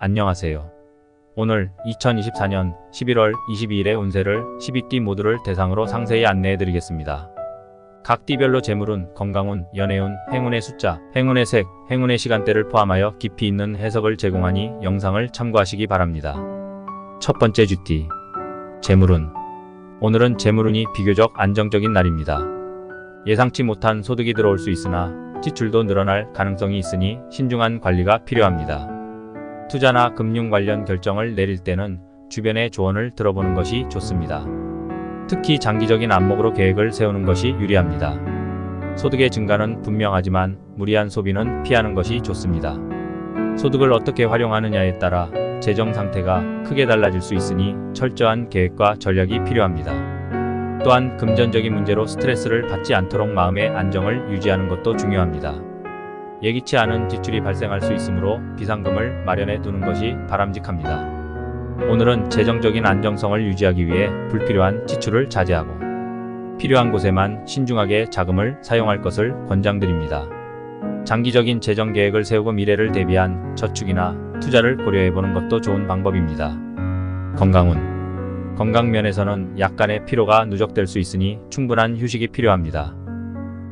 안녕하세요. 오늘 2024년 11월 22일의 운세를 12띠 모두를 대상으로 상세히 안내해 드리겠습니다. 각 띠별로 재물운, 건강운, 연애운, 행운의 숫자, 행운의 색, 행운의 시간대를 포함하여 깊이 있는 해석을 제공하니 영상을 참고하시기 바랍니다. 첫 번째 쥐띠, 재물운. 오늘은 재물운이 비교적 안정적인 날입니다. 예상치 못한 소득이 들어올 수 있으나 지출도 늘어날 가능성이 있으니 신중한 관리가 필요합니다. 투자나 금융 관련 결정을 내릴 때는 주변의 조언을 들어보는 것이 좋습니다. 특히 장기적인 안목으로 계획을 세우는 것이 유리합니다. 소득의 증가는 분명하지만 무리한 소비는 피하는 것이 좋습니다. 소득을 어떻게 활용하느냐에 따라 재정 상태가 크게 달라질 수 있으니 철저한 계획과 전략이 필요합니다. 또한 금전적인 문제로 스트레스를 받지 않도록 마음의 안정을 유지하는 것도 중요합니다. 예기치 않은 지출이 발생할 수 있으므로 비상금을 마련해 두는 것이 바람직합니다. 오늘은 재정적인 안정성을 유지하기 위해 불필요한 지출을 자제하고 필요한 곳에만 신중하게 자금을 사용할 것을 권장드립니다. 장기적인 재정 계획을 세우고 미래를 대비한 저축이나 투자를 고려해보는 것도 좋은 방법입니다. 건강운. 건강 면에서는 약간의 피로가 누적될 수 있으니 충분한 휴식이 필요합니다.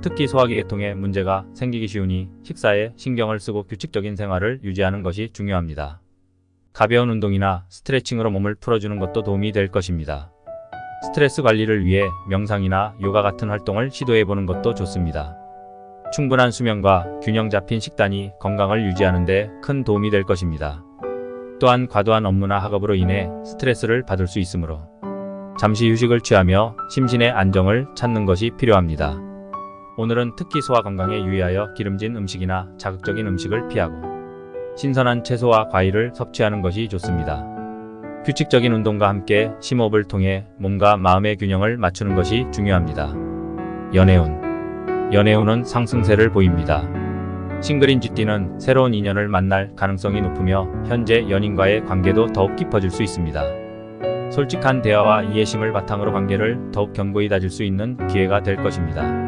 특히 소화기계통에 문제가 생기기 쉬우니 식사에 신경을 쓰고 규칙적인 생활을 유지하는 것이 중요합니다. 가벼운 운동이나 스트레칭으로 몸을 풀어주는 것도 도움이 될 것입니다. 스트레스 관리를 위해 명상이나 요가 같은 활동을 시도해보는 것도 좋습니다. 충분한 수면과 균형 잡힌 식단이 건강을 유지하는 데 큰 도움이 될 것입니다. 또한 과도한 업무나 학업으로 인해 스트레스를 받을 수 있으므로 잠시 휴식을 취하며 심신의 안정을 찾는 것이 필요합니다. 오늘은 특히 소화 건강에 유의하여 기름진 음식이나 자극적인 음식을 피하고 신선한 채소와 과일을 섭취하는 것이 좋습니다. 규칙적인 운동과 함께 심호흡을 통해 몸과 마음의 균형을 맞추는 것이 중요합니다. 연애운. 연애운은 상승세를 보입니다. 싱글인 쥐띠는 새로운 인연을 만날 가능성이 높으며 현재 연인과의 관계도 더욱 깊어질 수 있습니다. 솔직한 대화와 이해심을 바탕으로 관계를 더욱 견고히 다질 수 있는 기회가 될 것입니다.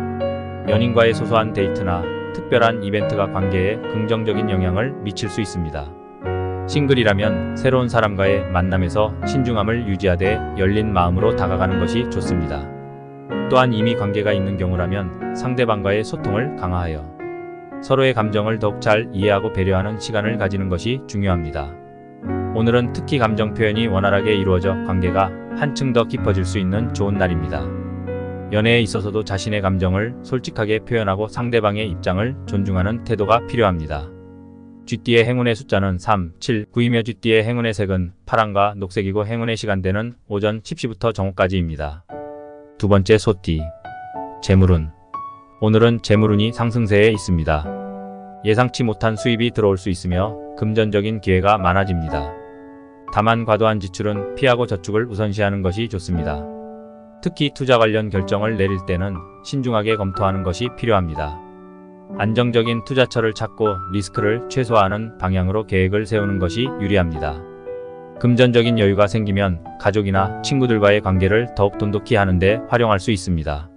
연인과의 소소한 데이트나 특별한 이벤트가 관계에 긍정적인 영향을 미칠 수 있습니다. 싱글이라면 새로운 사람과의 만남에서 신중함을 유지하되 열린 마음으로 다가가는 것이 좋습니다. 또한 이미 관계가 있는 경우라면 상대방과의 소통을 강화하여 서로의 감정을 더욱 잘 이해하고 배려하는 시간을 가지는 것이 중요합니다. 오늘은 특히 감정 표현이 원활하게 이루어져 관계가 한층 더 깊어질 수 있는 좋은 날입니다. 연애에 있어서도 자신의 감정을 솔직하게 표현하고 상대방의 입장을 존중하는 태도가 필요합니다. 쥐띠의 행운의 숫자는 3, 7, 9이며 쥐띠의 행운의 색은 파랑과 녹색이고 행운의 시간대는 오전 10시부터 정오까지입니다. 두 번째 소띠, 재물운. 오늘은 재물운이 상승세에 있습니다. 예상치 못한 수입이 들어올 수 있으며 금전적인 기회가 많아집니다. 다만 과도한 지출은 피하고 저축을 우선시하는 것이 좋습니다. 특히 투자 관련 결정을 내릴 때는 신중하게 검토하는 것이 필요합니다. 안정적인 투자처를 찾고 리스크를 최소화하는 방향으로 계획을 세우는 것이 유리합니다. 금전적인 여유가 생기면 가족이나 친구들과의 관계를 더욱 돈독히 하는 데 활용할 수 있습니다.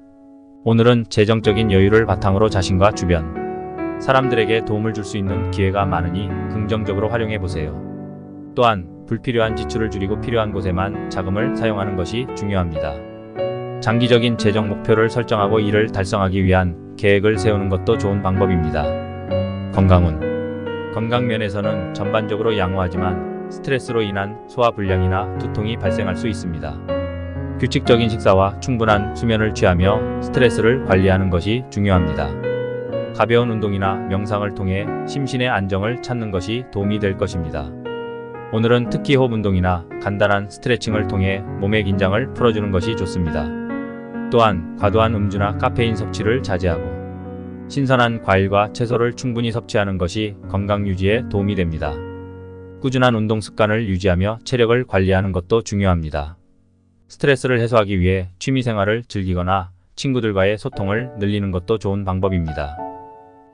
오늘은 재정적인 여유를 바탕으로 자신과 주변 사람들에게 도움을 줄 수 있는 기회가 많으니 긍정적으로 활용해 보세요. 또한 불필요한 지출을 줄이고 필요한 곳에만 자금을 사용하는 것이 중요합니다. 장기적인 재정 목표를 설정하고 이를 달성하기 위한 계획을 세우는 것도 좋은 방법입니다. 건강운. 건강 면에서는 전반적으로 양호하지만 스트레스로 인한 소화불량이나 두통이 발생할 수 있습니다. 규칙적인 식사와 충분한 수면을 취하며 스트레스를 관리하는 것이 중요합니다. 가벼운 운동이나 명상을 통해 심신의 안정을 찾는 것이 도움이 될 것입니다. 오늘은 특히 호흡 운동이나 간단한 스트레칭을 통해 몸의 긴장을 풀어주는 것이 좋습니다. 또한 과도한 음주나 카페인 섭취를 자제하고 신선한 과일과 채소를 충분히 섭취하는 것이 건강 유지에 도움이 됩니다. 꾸준한 운동 습관을 유지하며 체력을 관리하는 것도 중요합니다. 스트레스를 해소하기 위해 취미생활을 즐기거나 친구들과의 소통을 늘리는 것도 좋은 방법입니다.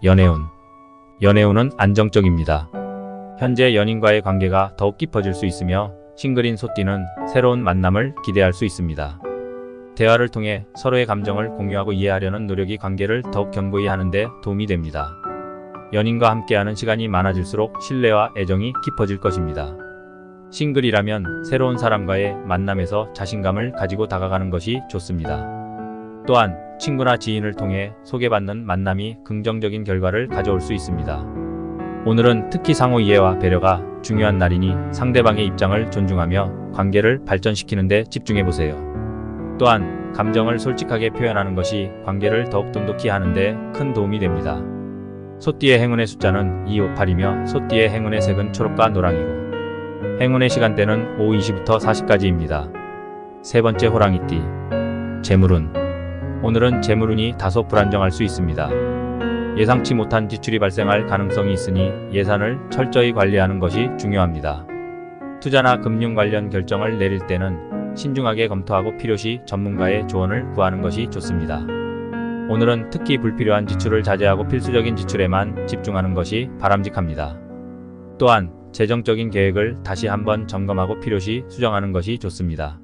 연애운. 연애운은 안정적입니다. 현재 연인과의 관계가 더욱 깊어질 수 있으며 싱글인 소띠는 새로운 만남을 기대할 수 있습니다. 대화를 통해 서로의 감정을 공유하고 이해하려는 노력이 관계를 더욱 견고히 하는 데 도움이 됩니다. 연인과 함께하는 시간이 많아질수록 신뢰와 애정이 깊어질 것입니다. 싱글이라면 새로운 사람과의 만남에서 자신감을 가지고 다가가는 것이 좋습니다. 또한 친구나 지인을 통해 소개받는 만남이 긍정적인 결과를 가져올 수 있습니다. 오늘은 특히 상호 이해와 배려가 중요한 날이니 상대방의 입장을 존중하며 관계를 발전시키는 데 집중해 보세요. 또한 감정을 솔직하게 표현하는 것이 관계를 더욱 돈독히 하는 데 큰 도움이 됩니다. 소띠의 행운의 숫자는 258이며 소띠의 행운의 색은 초록과 노랑이고 행운의 시간대는 오후 2시부터 4시까지입니다. 세 번째 호랑이띠. 재물운. 오늘은 재물운이 다소 불안정할 수 있습니다. 예상치 못한 지출이 발생할 가능성이 있으니 예산을 철저히 관리하는 것이 중요합니다. 투자나 금융 관련 결정을 내릴 때는 신중하게 검토하고 필요시 전문가의 조언을 구하는 것이 좋습니다. 오늘은 특히 불필요한 지출을 자제하고 필수적인 지출에만 집중하는 것이 바람직합니다. 또한 재정적인 계획을 다시 한번 점검하고 필요시 수정하는 것이 좋습니다.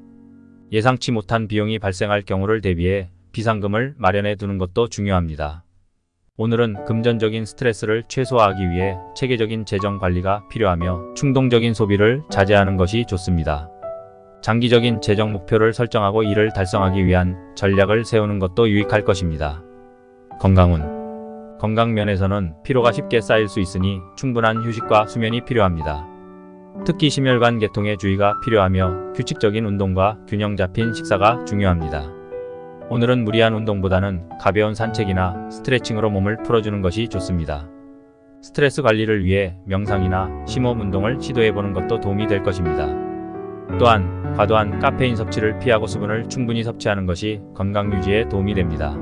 예상치 못한 비용이 발생할 경우를 대비해 비상금을 마련해 두는 것도 중요합니다. 오늘은 금전적인 스트레스를 최소화하기 위해 체계적인 재정 관리가 필요하며 충동적인 소비를 자제하는 것이 좋습니다. 장기적인 재정 목표를 설정하고 이를 달성하기 위한 전략을 세우는 것도 유익할 것입니다. 건강운. 건강 면에서는 피로가 쉽게 쌓일 수 있으니 충분한 휴식과 수면이 필요합니다. 특히 심혈관 계통에 주의가 필요하며 규칙적인 운동과 균형 잡힌 식사가 중요합니다. 오늘은 무리한 운동보다는 가벼운 산책이나 스트레칭으로 몸을 풀어주는 것이 좋습니다. 스트레스 관리를 위해 명상이나 심호흡 운동을 시도해보는 것도 도움이 될 것입니다. 또한 과도한 카페인 섭취를 피하고 수분을 충분히 섭취하는 것이 건강 유지에 도움이 됩니다.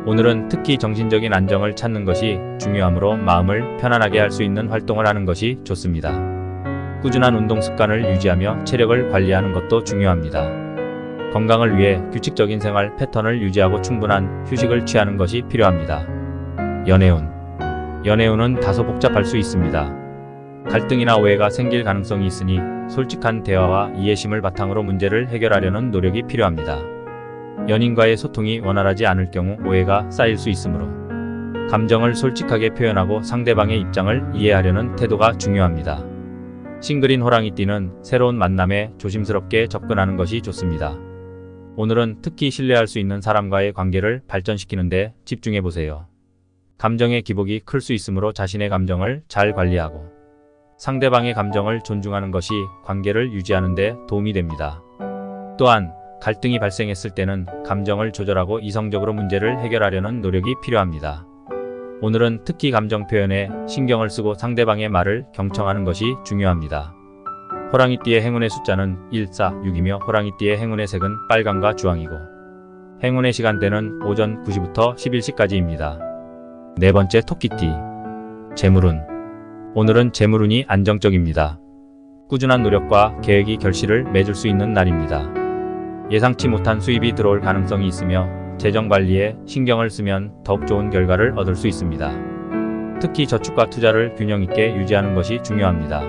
오늘은 특히 정신적인 안정을 찾는 것이 중요하므로 마음을 편안하게 할 수 있는 활동을 하는 것이 좋습니다. 꾸준한 운동 습관을 유지하며 체력을 관리하는 것도 중요합니다. 건강을 위해 규칙적인 생활 패턴을 유지하고 충분한 휴식을 취하는 것이 필요합니다. 연애운. 연애운은 다소 복잡할 수 있습니다. 갈등이나 오해가 생길 가능성이 있으니 솔직한 대화와 이해심을 바탕으로 문제를 해결하려는 노력이 필요합니다. 연인과의 소통이 원활하지 않을 경우 오해가 쌓일 수 있으므로 감정을 솔직하게 표현하고 상대방의 입장을 이해하려는 태도가 중요합니다. 싱글인 호랑이띠는 새로운 만남에 조심스럽게 접근하는 것이 좋습니다. 오늘은 특히 신뢰할 수 있는 사람과의 관계를 발전시키는 데 집중해 보세요. 감정의 기복이 클 수 있으므로 자신의 감정을 잘 관리하고 상대방의 감정을 존중하는 것이 관계를 유지하는 데 도움이 됩니다. 또한 갈등이 발생했을 때는 감정을 조절하고 이성적으로 문제를 해결하려는 노력이 필요합니다. 오늘은 특히 감정 표현에 신경을 쓰고 상대방의 말을 경청하는 것이 중요합니다. 호랑이띠의 행운의 숫자는 146이며 호랑이띠의 행운의 색은 빨강과 주황이고 행운의 시간대는 오전 9시부터 11시까지입니다. 네 번째 토끼띠. 재물운. 오늘은 재물운이 안정적입니다. 꾸준한 노력과 계획이 결실을 맺을 수 있는 날입니다. 예상치 못한 수입이 들어올 가능성이 있으며 재정 관리에 신경을 쓰면 더욱 좋은 결과를 얻을 수 있습니다. 특히 저축과 투자를 균형 있게 유지하는 것이 중요합니다.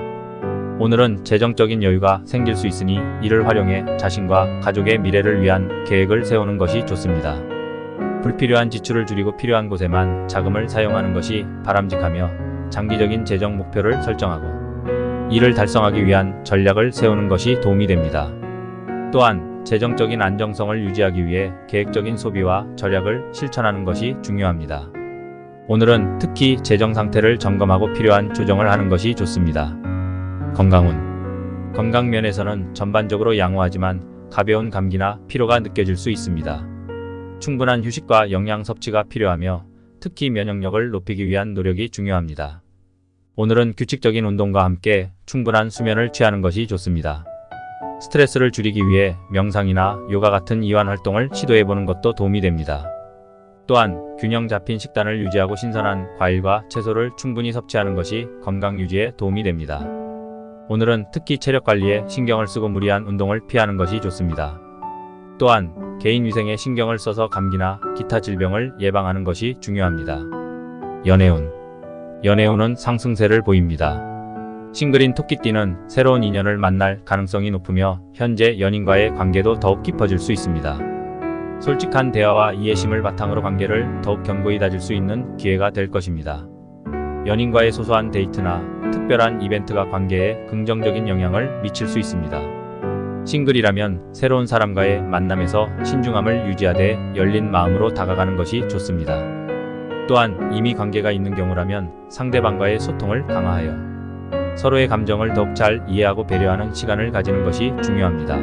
오늘은 재정적인 여유가 생길 수 있으니 이를 활용해 자신과 가족의 미래를 위한 계획을 세우는 것이 좋습니다. 불필요한 지출을 줄이고 필요한 곳에만 자금을 사용하는 것이 바람직하며 장기적인 재정 목표를 설정하고 이를 달성하기 위한 전략을 세우는 것이 도움이 됩니다. 또한 재정적인 안정성을 유지하기 위해 계획적인 소비와 절약을 실천하는 것이 중요합니다. 오늘은 특히 재정 상태를 점검하고 필요한 조정을 하는 것이 좋습니다. 건강운. 건강 면에서는 전반적으로 양호하지만 가벼운 감기나 피로가 느껴질 수 있습니다. 충분한 휴식과 영양 섭취가 필요하며 특히 면역력을 높이기 위한 노력이 중요합니다. 오늘은 규칙적인 운동과 함께 충분한 수면을 취하는 것이 좋습니다. 스트레스를 줄이기 위해 명상이나 요가 같은 이완 활동을 시도해보는 것도 도움이 됩니다. 또한 균형 잡힌 식단을 유지하고 신선한 과일과 채소를 충분히 섭취하는 것이 건강 유지에 도움이 됩니다. 오늘은 특히 체력 관리에 신경을 쓰고 무리한 운동을 피하는 것이 좋습니다. 또한 개인 위생에 신경을 써서 감기나 기타 질병을 예방하는 것이 중요합니다. 연애운. 연애운은 상승세를 보입니다. 싱글인 토끼띠는 새로운 인연을 만날 가능성이 높으며 현재 연인과의 관계도 더욱 깊어질 수 있습니다. 솔직한 대화와 이해심을 바탕으로 관계를 더욱 견고히 다질 수 있는 기회가 될 것입니다. 연인과의 소소한 데이트나 특별한 이벤트가 관계에 긍정적인 영향을 미칠 수 있습니다. 싱글이라면 새로운 사람과의 만남에서 신중함을 유지하되 열린 마음으로 다가가는 것이 좋습니다. 또한 이미 관계가 있는 경우라면 상대방과의 소통을 강화하여 서로의 감정을 더욱 잘 이해하고 배려하는 시간을 가지는 것이 중요합니다.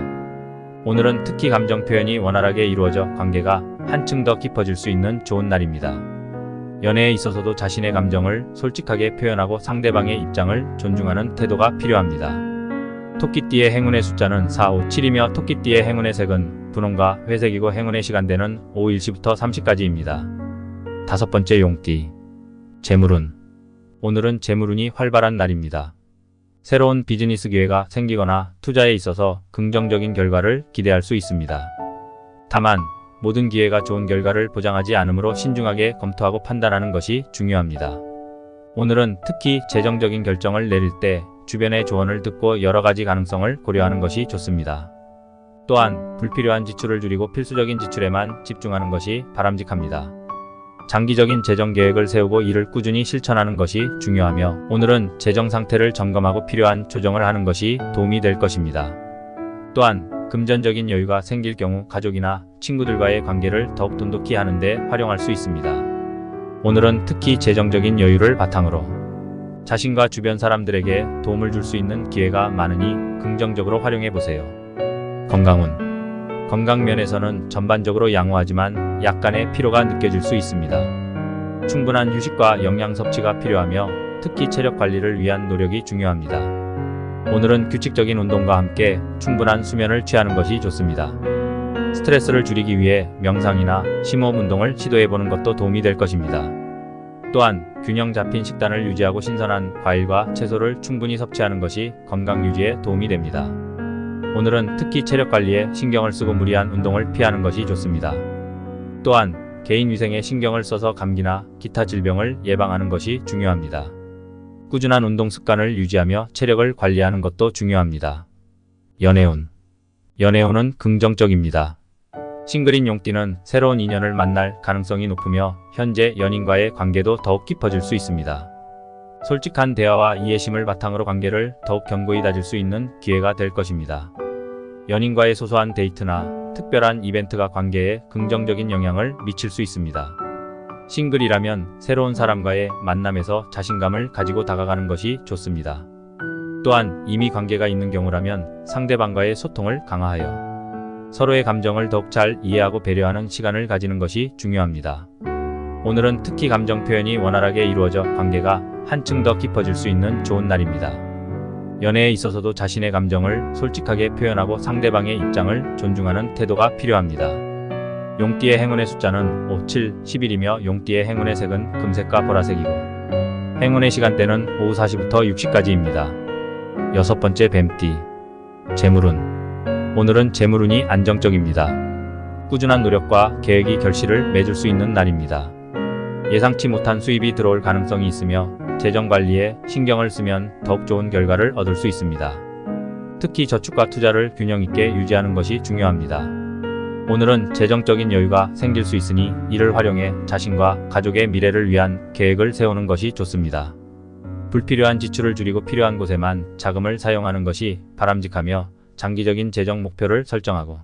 오늘은 특히 감정 표현이 원활하게 이루어져 관계가 한층 더 깊어질 수 있는 좋은 날입니다. 연애에 있어서도 자신의 감정을 솔직하게 표현하고 상대방의 입장을 존중하는 태도가 필요합니다. 토끼띠의 행운의 숫자는 4, 5, 7이며 토끼띠의 행운의 색은 분홍과 회색이고 행운의 시간대는 오후 1시부터 3시까지입니다. 다섯 번째 용띠. 재물운. 오늘은 재물운이 활발한 날입니다. 새로운 비즈니스 기회가 생기거나 투자에 있어서 긍정적인 결과를 기대할 수 있습니다. 다만 모든 기회가 좋은 결과를 보장하지 않으므로 신중하게 검토하고 판단하는 것이 중요합니다. 오늘은 특히 재정적인 결정을 내릴 때 주변의 조언을 듣고 여러 가지 가능성을 고려하는 것이 좋습니다. 또한 불필요한 지출을 줄이고 필수적인 지출에만 집중하는 것이 바람직합니다. 장기적인 재정 계획을 세우고 이를 꾸준히 실천하는 것이 중요하며 오늘은 재정 상태를 점검하고 필요한 조정을 하는 것이 도움이 될 것입니다. 또한 금전적인 여유가 생길 경우 가족이나 친구들과의 관계를 더욱 돈독히 하는 데 활용할 수 있습니다. 오늘은 특히 재정적인 여유를 바탕으로 자신과 주변 사람들에게 도움을 줄 수 있는 기회가 많으니 긍정적으로 활용해 보세요. 건강운. 건강 면에서는 전반적으로 양호하지만 약간의 피로가 느껴질 수 있습니다. 충분한 휴식과 영양 섭취가 필요하며 특히 체력 관리를 위한 노력이 중요합니다. 오늘은 규칙적인 운동과 함께 충분한 수면을 취하는 것이 좋습니다. 스트레스를 줄이기 위해 명상이나 심호흡 운동을 시도해 보는 것도 도움이 될 것입니다. 또한 균형 잡힌 식단을 유지하고 신선한 과일과 채소를 충분히 섭취하는 것이 건강 유지에 도움이 됩니다. 오늘은 특히 체력 관리에 신경을 쓰고 무리한 운동을 피하는 것이 좋습니다. 또한 개인 위생에 신경을 써서 감기나 기타 질병을 예방하는 것이 중요합니다. 꾸준한 운동 습관을 유지하며 체력을 관리하는 것도 중요합니다. 연애운. 연애운은 긍정적입니다. 싱글인 용띠는 새로운 인연을 만날 가능성이 높으며 현재 연인과의 관계도 더욱 깊어질 수 있습니다. 솔직한 대화와 이해심을 바탕으로 관계를 더욱 견고히 다질 수 있는 기회가 될 것입니다. 연인과의 소소한 데이트나 특별한 이벤트가 관계에 긍정적인 영향을 미칠 수 있습니다. 싱글이라면 새로운 사람과의 만남에서 자신감을 가지고 다가가는 것이 좋습니다. 또한 이미 관계가 있는 경우라면 상대방과의 소통을 강화하여 서로의 감정을 더욱 잘 이해하고 배려하는 시간을 가지는 것이 중요합니다. 오늘은 특히 감정 표현이 원활하게 이루어져 관계가 한층 더 깊어질 수 있는 좋은 날입니다. 연애에 있어서도 자신의 감정을 솔직하게 표현하고 상대방의 입장을 존중하는 태도가 필요합니다. 용띠의 행운의 숫자는 5, 7, 11이며 용띠의 행운의 색은 금색과 보라색이고 행운의 시간대는 오후 4시부터 6시까지입니다. 여섯 번째 뱀띠. 재물운. 오늘은 재물운이 안정적입니다. 꾸준한 노력과 계획이 결실을 맺을 수 있는 날입니다. 예상치 못한 수입이 들어올 가능성이 있으며 재정 관리에 신경을 쓰면 더욱 좋은 결과를 얻을 수 있습니다. 특히 저축과 투자를 균형 있게 유지하는 것이 중요합니다. 오늘은 재정적인 여유가 생길 수 있으니 이를 활용해 자신과 가족의 미래를 위한 계획을 세우는 것이 좋습니다. 불필요한 지출을 줄이고 필요한 곳에만 자금을 사용하는 것이 바람직하며 장기적인 재정 목표를 설정하고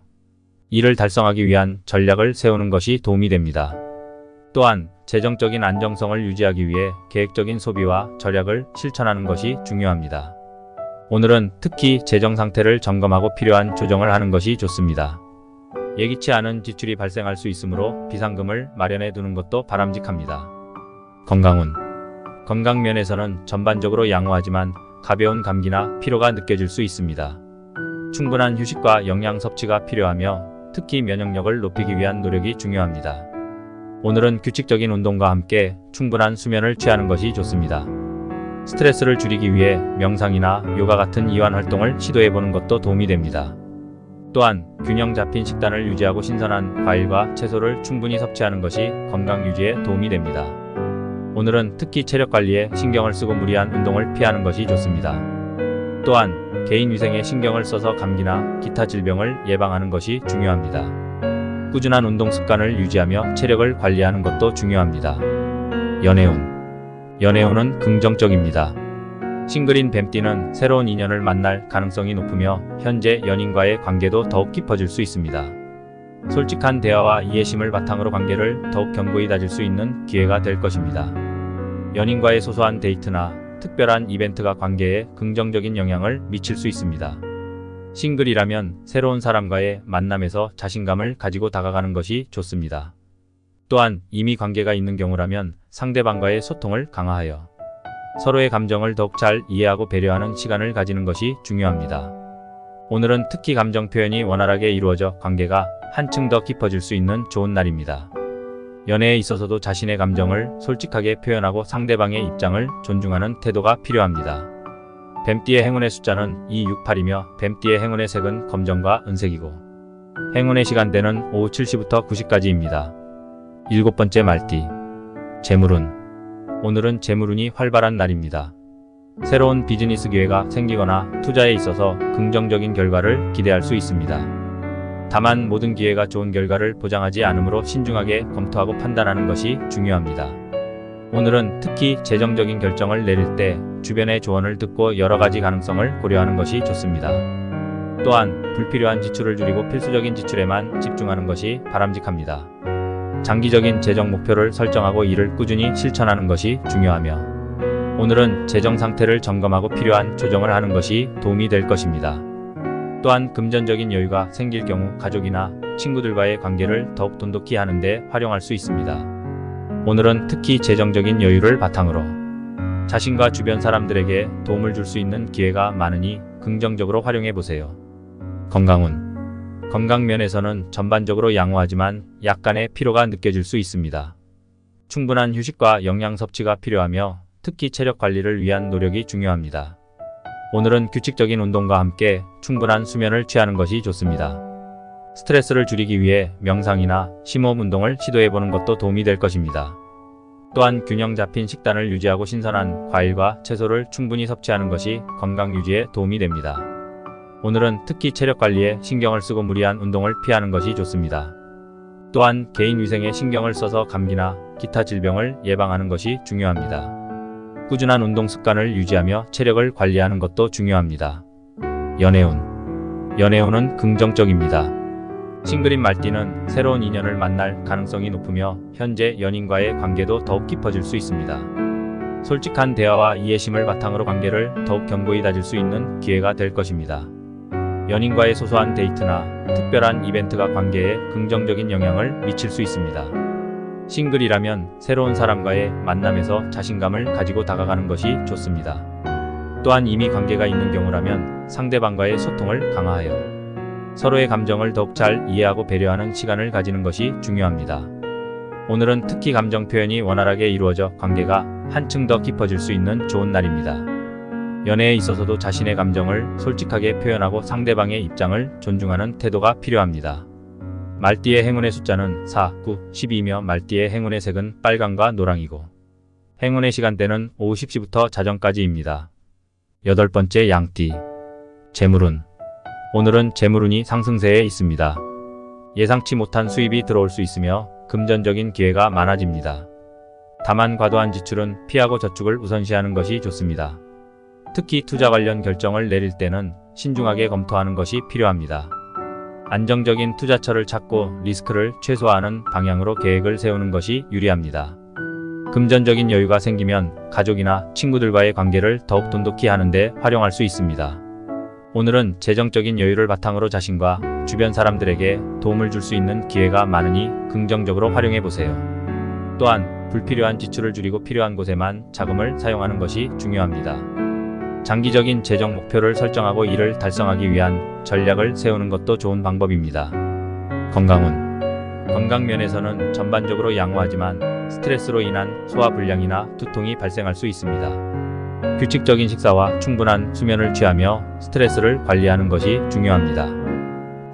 이를 달성하기 위한 전략을 세우는 것이 도움이 됩니다. 또한 재정적인 안정성을 유지하기 위해 계획적인 소비와 절약을 실천하는 것이 중요합니다. 오늘은 특히 재정 상태를 점검하고 필요한 조정을 하는 것이 좋습니다. 예기치 않은 지출이 발생할 수 있으므로 비상금을 마련해 두는 것도 바람직합니다. 건강운. 건강 면에서는 전반적으로 양호하지만 가벼운 감기나 피로가 느껴질 수 있습니다. 충분한 휴식과 영양 섭취가 필요하며 특히 면역력을 높이기 위한 노력이 중요합니다. 오늘은 규칙적인 운동과 함께 충분한 수면을 취하는 것이 좋습니다. 스트레스를 줄이기 위해 명상이나 요가 같은 이완 활동을 시도해보는 것도 도움이 됩니다. 또한 균형 잡힌 식단을 유지하고 신선한 과일과 채소를 충분히 섭취하는 것이 건강 유지에 도움이 됩니다. 오늘은 특히 체력 관리에 신경을 쓰고 무리한 운동을 피하는 것이 좋습니다. 또한 개인 위생에 신경을 써서 감기나 기타 질병을 예방하는 것이 중요합니다. 꾸준한 운동 습관을 유지하며 체력을 관리하는 것도 중요합니다. 연애운. 연애운은 긍정적입니다. 싱글인 뱀띠는 새로운 인연을 만날 가능성이 높으며 현재 연인과의 관계도 더욱 깊어질 수 있습니다. 솔직한 대화와 이해심을 바탕으로 관계를 더욱 견고히 다질 수 있는 기회가 될 것입니다. 연인과의 소소한 데이트나 특별한 이벤트가 관계에 긍정적인 영향을 미칠 수 있습니다. 싱글이라면 새로운 사람과의 만남에서 자신감을 가지고 다가가는 것이 좋습니다. 또한 이미 관계가 있는 경우라면 상대방과의 소통을 강화하여 서로의 감정을 더욱 잘 이해하고 배려하는 시간을 가지는 것이 중요합니다. 오늘은 특히 감정 표현이 원활하게 이루어져 관계가 한층 더 깊어질 수 있는 좋은 날입니다. 연애에 있어서도 자신의 감정을 솔직하게 표현하고 상대방의 입장을 존중하는 태도가 필요합니다. 뱀띠의 행운의 숫자는 268이며 뱀띠의 행운의 색은 검정과 은색이고 행운의 시간대는 오후 7시부터 9시까지입니다. 7번째 말띠. 재물운. 오늘은 재물운이 활발한 날입니다. 새로운 비즈니스 기회가 생기거나 투자에 있어서 긍정적인 결과를 기대할 수 있습니다. 다만 모든 기회가 좋은 결과를 보장하지 않으므로 신중하게 검토하고 판단하는 것이 중요합니다. 오늘은 특히 재정적인 결정을 내릴 때 주변의 조언을 듣고 여러 가지 가능성을 고려하는 것이 좋습니다. 또한 불필요한 지출을 줄이고 필수적인 지출에만 집중하는 것이 바람직합니다. 장기적인 재정 목표를 설정하고 이를 꾸준히 실천하는 것이 중요하며 오늘은 재정 상태를 점검하고 필요한 조정을 하는 것이 도움이 될 것입니다. 또한 금전적인 여유가 생길 경우 가족이나 친구들과의 관계를 더욱 돈독히 하는 데 활용할 수 있습니다. 오늘은 특히 재정적인 여유를 바탕으로 자신과 주변 사람들에게 도움을 줄 수 있는 기회가 많으니 긍정적으로 활용해 보세요. 건강운. 건강 면에서는 전반적으로 양호하지만 약간의 피로가 느껴질 수 있습니다. 충분한 휴식과 영양 섭취가 필요하며 특히 체력 관리를 위한 노력이 중요합니다. 오늘은 규칙적인 운동과 함께 충분한 수면을 취하는 것이 좋습니다. 스트레스를 줄이기 위해 명상이나 심호흡 운동을 시도해보는 것도 도움이 될 것입니다. 또한 균형 잡힌 식단을 유지하고 신선한 과일과 채소를 충분히 섭취하는 것이 건강 유지에 도움이 됩니다. 오늘은 특히 체력 관리에 신경을 쓰고 무리한 운동을 피하는 것이 좋습니다. 또한 개인 위생에 신경을 써서 감기나 기타 질병을 예방하는 것이 중요합니다. 꾸준한 운동 습관을 유지하며 체력을 관리하는 것도 중요합니다. 연애운. 연애운은 긍정적입니다. 싱글인 말띠는 새로운 인연을 만날 가능성이 높으며 현재 연인과의 관계도 더욱 깊어질 수 있습니다. 솔직한 대화와 이해심을 바탕으로 관계를 더욱 견고히 다질 수 있는 기회가 될 것입니다. 연인과의 소소한 데이트나 특별한 이벤트가 관계에 긍정적인 영향을 미칠 수 있습니다. 싱글이라면 새로운 사람과의 만남에서 자신감을 가지고 다가가는 것이 좋습니다. 또한 이미 관계가 있는 경우라면 상대방과의 소통을 강화하여 서로의 감정을 더욱 잘 이해하고 배려하는 시간을 가지는 것이 중요합니다. 오늘은 특히 감정 표현이 원활하게 이루어져 관계가 한층 더 깊어질 수 있는 좋은 날입니다. 연애에 있어서도 자신의 감정을 솔직하게 표현하고 상대방의 입장을 존중하는 태도가 필요합니다. 말띠의 행운의 숫자는 4, 9, 12이며 말띠의 행운의 색은 빨강과 노랑이고 행운의 시간대는 오후 10시부터 자정까지입니다. 8번째 양띠. 재물운. 오늘은 재물운이 상승세에 있습니다. 예상치 못한 수입이 들어올 수 있으며 금전적인 기회가 많아집니다. 다만 과도한 지출은 피하고 저축을 우선시하는 것이 좋습니다. 특히 투자 관련 결정을 내릴 때는 신중하게 검토하는 것이 필요합니다. 안정적인 투자처를 찾고 리스크를 최소화하는 방향으로 계획을 세우는 것이 유리합니다. 금전적인 여유가 생기면 가족이나 친구들과의 관계를 더욱 돈독히 하는 데 활용할 수 있습니다. 오늘은 재정적인 여유를 바탕으로 자신과 주변 사람들에게 도움을 줄 수 있는 기회가 많으니 긍정적으로 활용해 보세요. 또한 불필요한 지출을 줄이고 필요한 곳에만 자금을 사용하는 것이 중요합니다. 장기적인 재정 목표를 설정하고 이를 달성하기 위한 전략을 세우는 것도 좋은 방법입니다. 건강운. 건강 면에서는 전반적으로 양호하지만 스트레스로 인한 소화불량이나 두통이 발생할 수 있습니다. 규칙적인 식사와 충분한 수면을 취하며 스트레스를 관리하는 것이 중요합니다.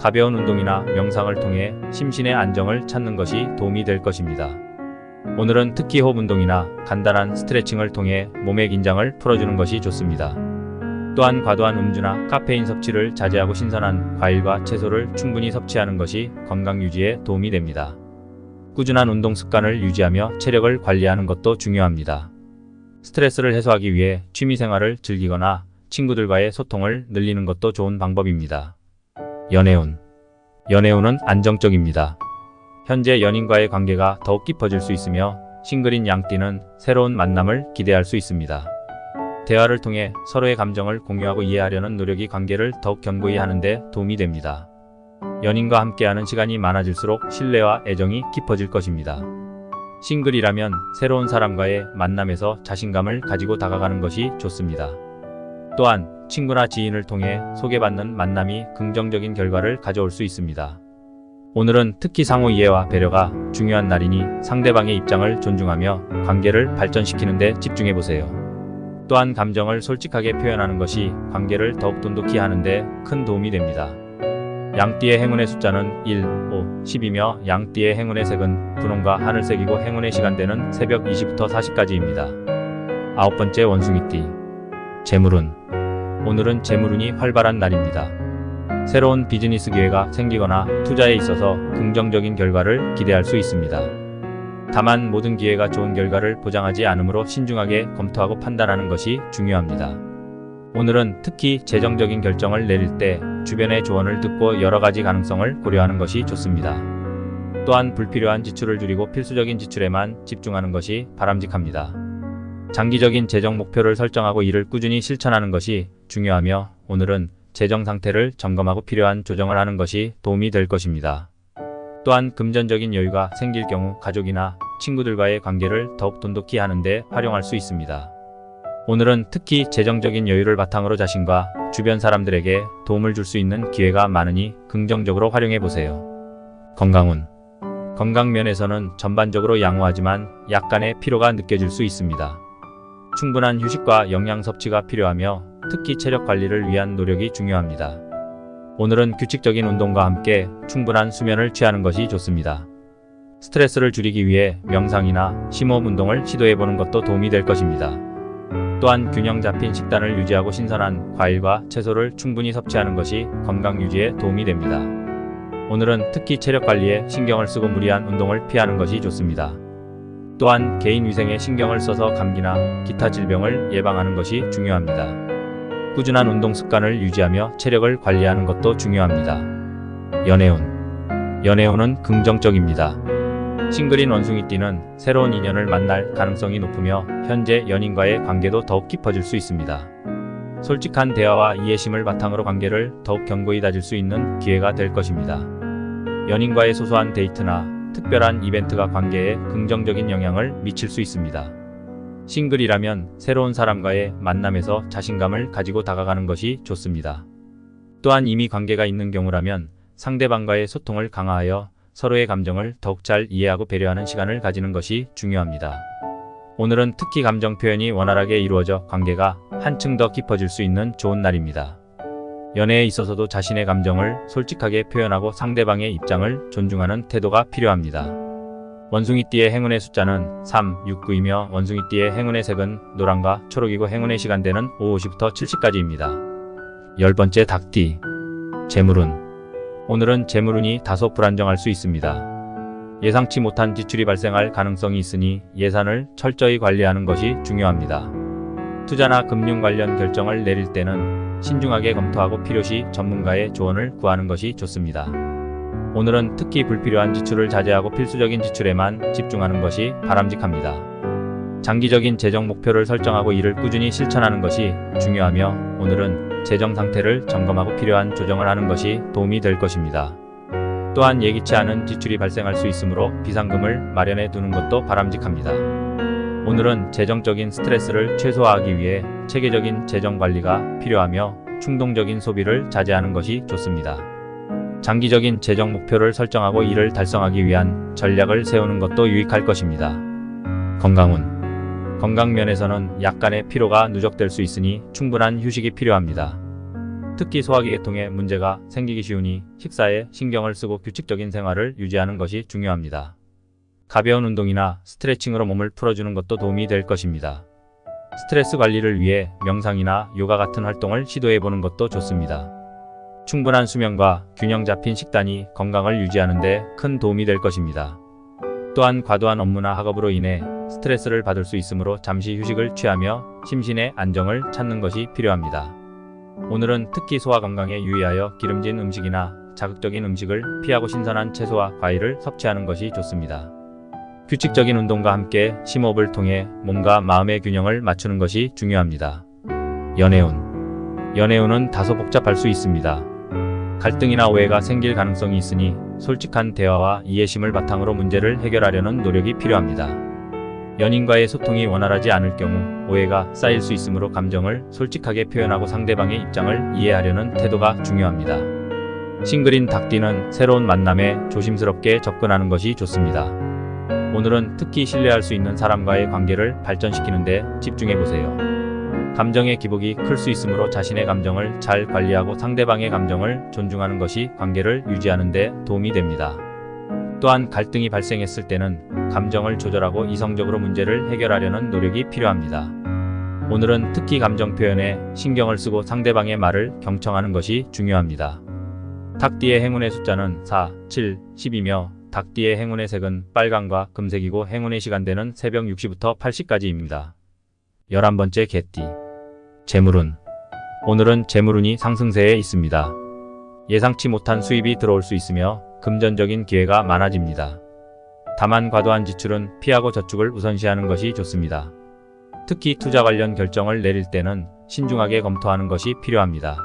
가벼운 운동이나 명상을 통해 심신의 안정을 찾는 것이 도움이 될 것입니다. 오늘은 특히 호흡 운동이나 간단한 스트레칭을 통해 몸의 긴장을 풀어주는 것이 좋습니다. 또한 과도한 음주나 카페인 섭취를 자제하고 신선한 과일과 채소를 충분히 섭취하는 것이 건강 유지에 도움이 됩니다. 꾸준한 운동 습관을 유지하며 체력을 관리하는 것도 중요합니다. 스트레스를 해소하기 위해 취미생활을 즐기거나 친구들과의 소통을 늘리는 것도 좋은 방법입니다. 연애운. 연애운은 안정적입니다. 현재 연인과의 관계가 더욱 깊어질 수 있으며 싱글인 양띠는 새로운 만남을 기대할 수 있습니다. 대화를 통해 서로의 감정을 공유하고 이해하려는 노력이 관계를 더욱 견고히 하는 데 도움이 됩니다. 연인과 함께하는 시간이 많아질수록 신뢰와 애정이 깊어질 것입니다. 싱글이라면 새로운 사람과의 만남에서 자신감을 가지고 다가가는 것이 좋습니다. 또한 친구나 지인을 통해 소개받는 만남이 긍정적인 결과를 가져올 수 있습니다. 오늘은 특히 상호 이해와 배려가 중요한 날이니 상대방의 입장을 존중하며 관계를 발전시키는 데 집중해보세요. 또한 감정을 솔직하게 표현하는 것이 관계를 더욱 돈독히 하는 데 큰 도움이 됩니다. 양띠의 행운의 숫자는 1, 5, 10이며 양띠의 행운의 색은 분홍과 하늘색이고 행운의 시간대는 새벽 2시부터 4시까지입니다. 아홉 번째 원숭이띠. 재물운. 오늘은 재물운이 활발한 날입니다. 새로운 비즈니스 기회가 생기거나 투자에 있어서 긍정적인 결과를 기대할 수 있습니다. 다만 모든 기회가 좋은 결과를 보장하지 않으므로 신중하게 검토하고 판단하는 것이 중요합니다. 오늘은 특히 재정적인 결정을 내릴 때 주변의 조언을 듣고 여러 가지 가능성을 고려하는 것이 좋습니다. 또한 불필요한 지출을 줄이고 필수적인 지출에만 집중하는 것이 바람직합니다. 장기적인 재정 목표를 설정하고 이를 꾸준히 실천하는 것이 중요하며 오늘은 재정 상태를 점검하고 필요한 조정을 하는 것이 도움이 될 것입니다. 또한 금전적인 여유가 생길 경우 가족이나 친구들과의 관계를 더욱 돈독히 하는 데 활용할 수 있습니다. 오늘은 특히 재정적인 여유를 바탕으로 자신과 주변 사람들에게 도움을 줄 수 있는 기회가 많으니 긍정적으로 활용해 보세요. 건강운. 건강 면에서는 전반적으로 양호하지만 약간의 피로가 느껴질 수 있습니다. 충분한 휴식과 영양 섭취가 필요하며 특히 체력 관리를 위한 노력이 중요합니다. 오늘은 규칙적인 운동과 함께 충분한 수면을 취하는 것이 좋습니다. 스트레스를 줄이기 위해 명상이나 심호흡 운동을 시도해보는 것도 도움이 될 것입니다. 또한 균형 잡힌 식단을 유지하고 신선한 과일과 채소를 충분히 섭취하는 것이 건강 유지에 도움이 됩니다. 오늘은 특히 체력 관리에 신경을 쓰고 무리한 운동을 피하는 것이 좋습니다. 또한 개인 위생에 신경을 써서 감기나 기타 질병을 예방하는 것이 중요합니다. 꾸준한 운동 습관을 유지하며 체력을 관리하는 것도 중요합니다. 연애운. 연애운은 긍정적입니다. 싱글인 원숭이띠는 새로운 인연을 만날 가능성이 높으며 현재 연인과의 관계도 더욱 깊어질 수 있습니다. 솔직한 대화와 이해심을 바탕으로 관계를 더욱 견고히 다질 수 있는 기회가 될 것입니다. 연인과의 소소한 데이트나 특별한 이벤트가 관계에 긍정적인 영향을 미칠 수 있습니다. 싱글이라면 새로운 사람과의 만남에서 자신감을 가지고 다가가는 것이 좋습니다. 또한 이미 관계가 있는 경우라면 상대방과의 소통을 강화하여 서로의 감정을 더욱 잘 이해하고 배려하는 시간을 가지는 것이 중요합니다. 오늘은 특히 감정 표현이 원활하게 이루어져 관계가 한층 더 깊어질 수 있는 좋은 날입니다. 연애에 있어서도 자신의 감정을 솔직하게 표현하고 상대방의 입장을 존중하는 태도가 필요합니다. 원숭이띠의 행운의 숫자는 3, 6, 9이며 원숭이띠의 행운의 색은 노랑과 초록이고 행운의 시간대는 오후 5시부터 7시까지입니다. 열 번째 닭띠. 재물운. 오늘은 재물운이 다소 불안정할 수 있습니다. 예상치 못한 지출이 발생할 가능성이 있으니 예산을 철저히 관리하는 것이 중요합니다. 투자나 금융 관련 결정을 내릴 때는 신중하게 검토하고 필요시 전문가의 조언을 구하는 것이 좋습니다. 오늘은 특히 불필요한 지출을 자제하고 필수적인 지출에만 집중하는 것이 바람직합니다. 장기적인 재정 목표를 설정하고 이를 꾸준히 실천하는 것이 중요하며 오늘은 재정 상태를 점검하고 필요한 조정을 하는 것이 도움이 될 것입니다. 또한 예기치 않은 지출이 발생할 수 있으므로 비상금을 마련해 두는 것도 바람직합니다. 오늘은 재정적인 스트레스를 최소화하기 위해 체계적인 재정 관리가 필요하며 충동적인 소비를 자제하는 것이 좋습니다. 장기적인 재정 목표를 설정하고 이를 달성하기 위한 전략을 세우는 것도 유익할 것입니다. 건강운. 건강 면에서는 약간의 피로가 누적될 수 있으니 충분한 휴식이 필요합니다. 특히 소화기 계통에 문제가 생기기 쉬우니 식사에 신경을 쓰고 규칙적인 생활을 유지하는 것이 중요합니다. 가벼운 운동이나 스트레칭으로 몸을 풀어주는 것도 도움이 될 것입니다. 스트레스 관리를 위해 명상이나 요가 같은 활동을 시도해보는 것도 좋습니다. 충분한 수면과 균형 잡힌 식단이 건강을 유지하는 데 큰 도움이 될 것입니다. 또한 과도한 업무나 학업으로 인해 스트레스를 받을 수 있으므로 잠시 휴식을 취하며 심신의 안정을 찾는 것이 필요합니다. 오늘은 특히 소화 건강에 유의하여 기름진 음식이나 자극적인 음식을 피하고 신선한 채소와 과일을 섭취하는 것이 좋습니다. 규칙적인 운동과 함께 심호흡을 통해 몸과 마음의 균형을 맞추는 것이 중요합니다. 연애운은 다소 복잡할 수 있습니다. 갈등이나 오해가 생길 가능성이 있으니 솔직한 대화와 이해심을 바탕으로 문제를 해결하려는 노력이 필요합니다. 연인과의 소통이 원활하지 않을 경우 오해가 쌓일 수 있으므로 감정을 솔직하게 표현하고 상대방의 입장을 이해하려는 태도가 중요합니다. 싱글인 닭띠는 새로운 만남에 조심스럽게 접근하는 것이 좋습니다. 오늘은 특히 신뢰할 수 있는 사람과의 관계를 발전시키는 데 집중해보세요. 감정의 기복이 클 수 있으므로 자신의 감정을 잘 관리하고 상대방의 감정을 존중하는 것이 관계를 유지하는 데 도움이 됩니다. 또한 갈등이 발생했을 때는 감정을 조절하고 이성적으로 문제를 해결하려는 노력이 필요합니다. 오늘은 특히 감정 표현에 신경을 쓰고 상대방의 말을 경청하는 것이 중요합니다. 닭띠의 행운의 숫자는 4, 7, 10이며 닭띠의 행운의 색은 빨강과 금색이고 행운의 시간대는 새벽 6시부터 8시까지입니다. 11번째 개띠. 재물운. 오늘은 재물운이 상승세에 있습니다. 예상치 못한 수입이 들어올 수 있으며 금전적인 기회가 많아집니다. 다만 과도한 지출은 피하고 저축을 우선시하는 것이 좋습니다. 특히 투자 관련 결정을 내릴 때는 신중하게 검토하는 것이 필요합니다.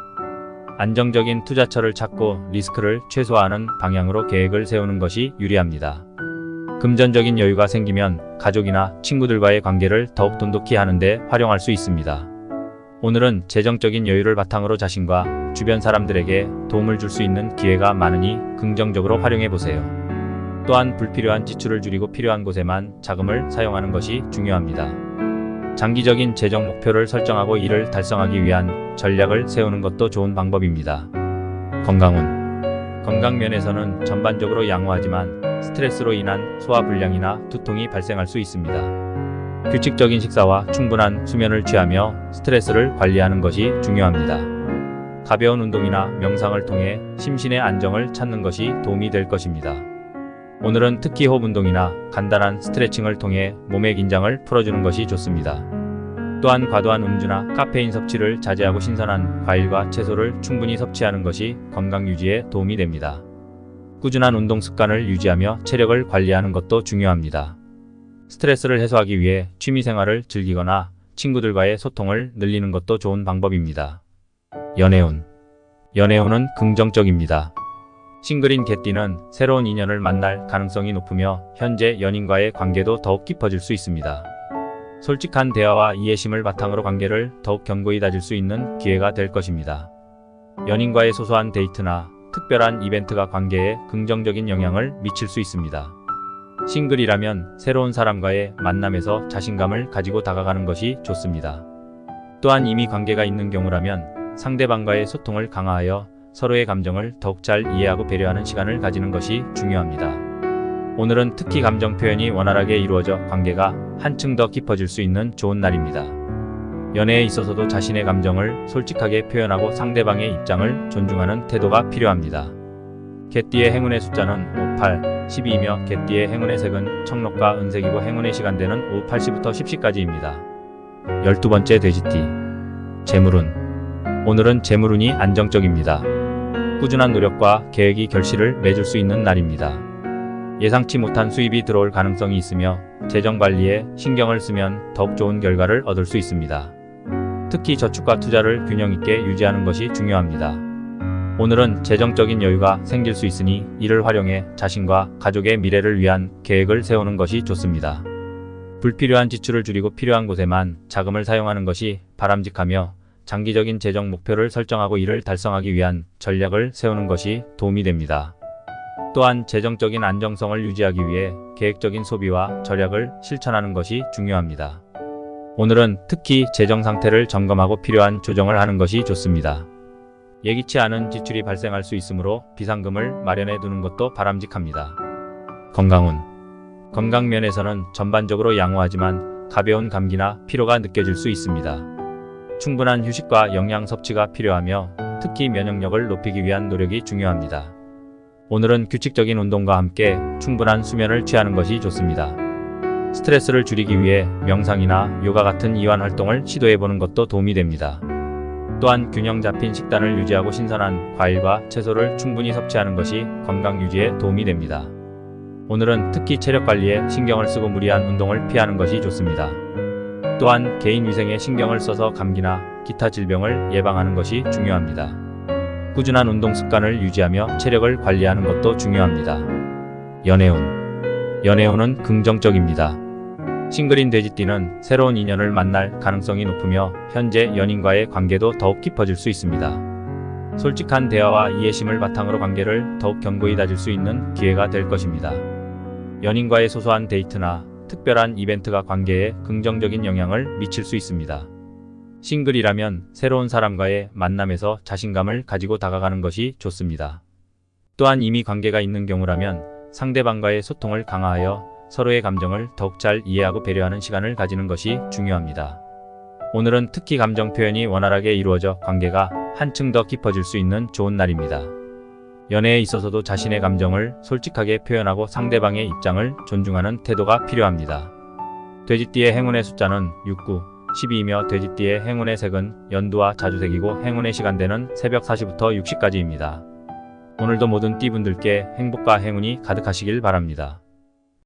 안정적인 투자처를 찾고 리스크를 최소화하는 방향으로 계획을 세우는 것이 유리합니다. 금전적인 여유가 생기면 가족이나 친구들과의 관계를 더욱 돈독히 하는 데 활용할 수 있습니다. 오늘은 재정적인 여유를 바탕으로 자신과 주변 사람들에게 도움을 줄 수 있는 기회가 많으니 긍정적으로 활용해 보세요. 또한 불필요한 지출을 줄이고 필요한 곳에만 자금을 사용하는 것이 중요합니다. 장기적인 재정 목표를 설정하고 이를 달성하기 위한 전략을 세우는 것도 좋은 방법입니다. 건강 면에서는 전반적으로 양호하지만 스트레스로 인한 소화불량이나 두통이 발생할 수 있습니다. 규칙적인 식사와 충분한 수면을 취하며 스트레스를 관리하는 것이 중요합니다. 가벼운 운동이나 명상을 통해 심신의 안정을 찾는 것이 도움이 될 것입니다. 오늘은 특히 호흡 운동이나 간단한 스트레칭을 통해 몸의 긴장을 풀어주는 것이 좋습니다. 또한 과도한 음주나 카페인 섭취를 자제하고 신선한 과일과 채소를 충분히 섭취하는 것이 건강 유지에 도움이 됩니다. 꾸준한 운동 습관을 유지하며 체력을 관리하는 것도 중요합니다. 스트레스를 해소하기 위해 취미생활을 즐기거나 친구들과의 소통을 늘리는 것도 좋은 방법입니다. 연애운은 긍정적입니다. 싱글인 개띠는 새로운 인연을 만날 가능성이 높으며 현재 연인과의 관계도 더욱 깊어질 수 있습니다. 솔직한 대화와 이해심을 바탕으로 관계를 더욱 견고히 다질 수 있는 기회가 될 것입니다. 연인과의 소소한 데이트나 특별한 이벤트가 관계에 긍정적인 영향을 미칠 수 있습니다. 싱글이라면 새로운 사람과의 만남에서 자신감을 가지고 다가가는 것이 좋습니다. 또한 이미 관계가 있는 경우라면 상대방과의 소통을 강화하여 서로의 감정을 더욱 잘 이해하고 배려하는 시간을 가지는 것이 중요합니다. 오늘은 특히 감정 표현이 원활하게 이루어져 관계가 한층 더 깊어질 수 있는 좋은 날입니다. 연애에 있어서도 자신의 감정을 솔직하게 표현하고 상대방의 입장을 존중하는 태도가 필요합니다. 개띠의 행운의 숫자는 5, 8, 12이며 개띠의 행운의 색은 청록과 은색이고 행운의 시간대는 오후 8시부터 10시까지입니다. 12번째 돼지띠. 재물운. 오늘은 재물운이 안정적입니다. 꾸준한 노력과 계획이 결실을 맺을 수 있는 날입니다. 예상치 못한 수입이 들어올 가능성이 있으며 재정 관리에 신경을 쓰면 더욱 좋은 결과를 얻을 수 있습니다. 특히 저축과 투자를 균형 있게 유지하는 것이 중요합니다. 오늘은 재정적인 여유가 생길 수 있으니 이를 활용해 자신과 가족의 미래를 위한 계획을 세우는 것이 좋습니다. 불필요한 지출을 줄이고 필요한 곳에만 자금을 사용하는 것이 바람직하며 장기적인 재정 목표를 설정하고 이를 달성하기 위한 전략을 세우는 것이 도움이 됩니다. 또한 재정적인 안정성을 유지하기 위해 계획적인 소비와 절약을 실천하는 것이 중요합니다. 오늘은 특히 재정 상태를 점검하고 필요한 조정을 하는 것이 좋습니다. 예기치 않은 지출이 발생할 수 있으므로 비상금을 마련해 두는 것도 바람직합니다. 건강 면에서는 전반적으로 양호하지만 가벼운 감기나 피로가 느껴질 수 있습니다. 충분한 휴식과 영양 섭취가 필요하며 특히 면역력을 높이기 위한 노력이 중요합니다. 오늘은 규칙적인 운동과 함께 충분한 수면을 취하는 것이 좋습니다. 스트레스를 줄이기 위해 명상이나 요가 같은 이완 활동을 시도해보는 것도 도움이 됩니다. 또한 균형 잡힌 식단을 유지하고 신선한 과일과 채소를 충분히 섭취하는 것이 건강 유지에 도움이 됩니다. 오늘은 특히 체력 관리에 신경을 쓰고 무리한 운동을 피하는 것이 좋습니다. 또한 개인 위생에 신경을 써서 감기나 기타 질병을 예방하는 것이 중요합니다. 꾸준한 운동 습관을 유지하며 체력을 관리하는 것도 중요합니다. 연애운은 긍정적입니다. 싱글인 돼지띠는 새로운 인연을 만날 가능성이 높으며 현재 연인과의 관계도 더욱 깊어질 수 있습니다. 솔직한 대화와 이해심을 바탕으로 관계를 더욱 견고히 다질 수 있는 기회가 될 것입니다. 연인과의 소소한 데이트나 특별한 이벤트가 관계에 긍정적인 영향을 미칠 수 있습니다. 싱글이라면 새로운 사람과의 만남에서 자신감을 가지고 다가가는 것이 좋습니다. 또한 이미 관계가 있는 경우라면 상대방과의 소통을 강화하여 서로의 감정을 더욱 잘 이해하고 배려하는 시간을 가지는 것이 중요합니다. 오늘은 특히 감정 표현이 원활하게 이루어져 관계가 한층 더 깊어질 수 있는 좋은 날입니다. 연애에 있어서도 자신의 감정을 솔직하게 표현하고 상대방의 입장을 존중하는 태도가 필요합니다. 돼지띠의 행운의 숫자는 69, 12이며 돼지띠의 행운의 색은 연두와 자주색이고 행운의 시간대는 새벽 4시부터 6시까지입니다. 오늘도 모든 띠분들께 행복과 행운이 가득하시길 바랍니다.